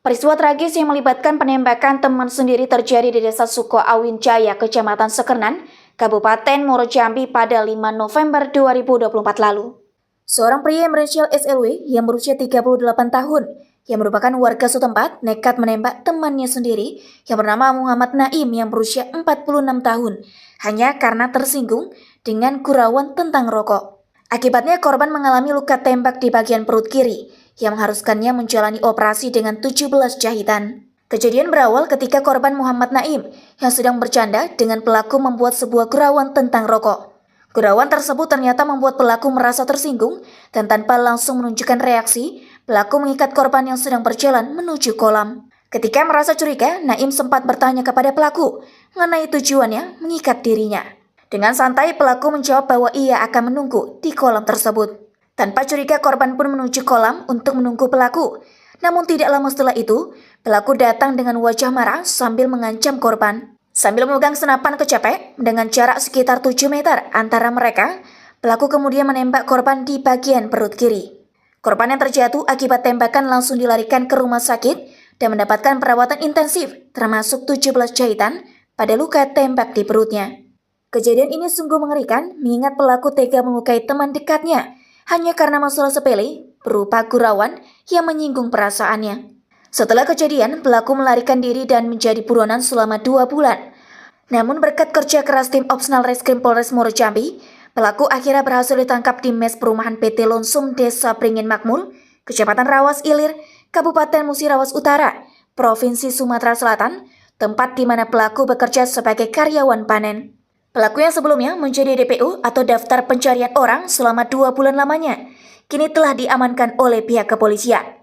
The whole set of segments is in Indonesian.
Peristiwa tragis yang melibatkan penembakan teman sendiri terjadi di Desa Sukoawin Jaya, Kecamatan Sekernan, Kabupaten Muaro Jambi pada 5 November 2024 lalu. Seorang pria yang berinisial SLW yang berusia 38 tahun, yang merupakan warga setempat, nekat menembak temannya sendiri yang bernama Muhammad Naim yang berusia 46 tahun, hanya karena tersinggung dengan gurauan tentang rokok. Akibatnya korban mengalami luka tembak di bagian perut kiri, yang mengharuskannya menjalani operasi dengan 17 jahitan. Kejadian berawal ketika korban Muhammad Naim yang sedang bercanda dengan pelaku membuat sebuah gurauan tentang rokok. Gurauan tersebut ternyata membuat pelaku merasa tersinggung dan tanpa langsung menunjukkan reaksi, pelaku mengikat korban yang sedang berjalan menuju kolam. Ketika merasa curiga, Naim sempat bertanya kepada pelaku mengenai tujuannya mengikat dirinya. Dengan santai, pelaku menjawab bahwa ia akan menunggu di kolam tersebut. Tanpa curiga, korban pun menuju kolam untuk menunggu pelaku. Namun tidak lama setelah itu, pelaku datang dengan wajah marah sambil mengancam korban. Sambil memegang senapan kecepek dengan jarak sekitar 7 meter antara mereka, pelaku kemudian menembak korban di bagian perut kiri. Korban yang terjatuh akibat tembakan langsung dilarikan ke rumah sakit dan mendapatkan perawatan intensif, termasuk 17 jahitan pada luka tembak di perutnya. Kejadian ini sungguh mengerikan mengingat pelaku tega melukai teman dekatnya hanya karena masalah sepele berupa gurauan yang menyinggung perasaannya. Setelah kejadian, pelaku melarikan diri dan menjadi buronan selama 2 bulan. Namun berkat kerja keras tim Opsnal Reskrim Polres Muaro Jambi, pelaku akhirnya berhasil ditangkap di mes perumahan PT Lonsum Desa Pringin Makmur, Kecamatan Rawas Ilir, Kabupaten Musirawas Utara, Provinsi Sumatera Selatan, tempat di mana pelaku bekerja sebagai karyawan panen. Pelaku yang sebelumnya menjadi DPO atau daftar pencarian orang selama 2 bulan lamanya, kini telah diamankan oleh pihak kepolisian.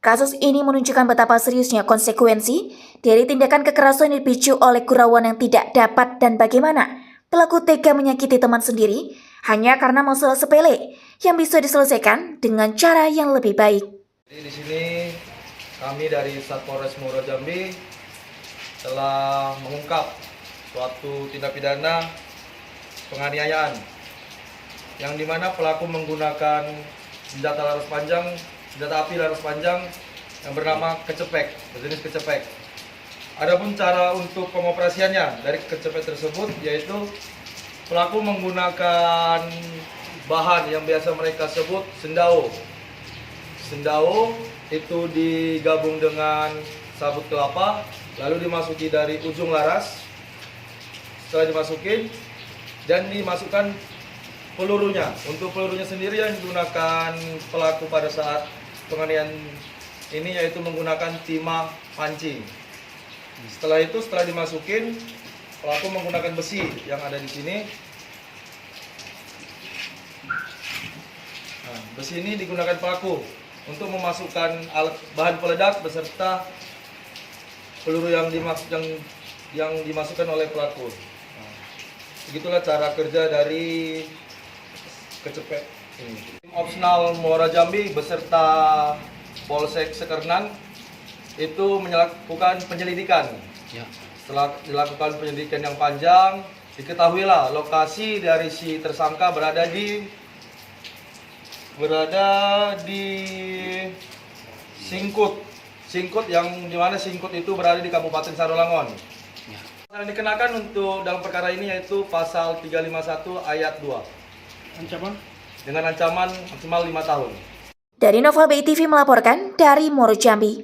Kasus ini menunjukkan betapa seriusnya konsekuensi dari tindakan kekerasan yang dipicu oleh gurauan yang tidak dapat dan bagaimana pelaku tega menyakiti teman sendiri hanya karena masalah sepele yang bisa diselesaikan dengan cara yang lebih baik. Di sini kami dari Satpolres Muaro Jambi telah mengungkap suatu tindak pidana penganiayaan yang dimana pelaku menggunakan senjata api laras panjang yang bernama kecepek, berjenis kecepek. Adapun cara untuk pengoperasiannya dari kecepek tersebut yaitu pelaku menggunakan bahan yang biasa mereka sebut sendao. Sendao itu digabung dengan sabut kelapa lalu dimasuki dari ujung laras. Setelah dimasukin dan dimasukkan pelurunya. Untuk pelurunya sendiri yang digunakan pelaku pada saat penganiayaan ini yaitu menggunakan timah panci. Setelah dimasukin, pelaku menggunakan besi yang ada di sini. Nah, besi ini digunakan pelaku untuk memasukkan alat bahan peledak beserta peluru yang dimasukkan oleh pelaku. Begitulah cara kerja dari kecepek ini. Tim Opsnal Muaro Jambi beserta Polsek Sekernan itu melakukan penyelidikan. Setelah dilakukan penyelidikan yang panjang, diketahuilah lokasi dari si tersangka berada di Singkut yang dimana Singkut itu berada di Kabupaten Sarolangun. Yang dikenakan untuk dalam perkara ini yaitu pasal 351 ayat 2. Ancaman? Dengan ancaman maksimal 5 tahun. Dari Novel BI TV melaporkan dari Muaro Jambi.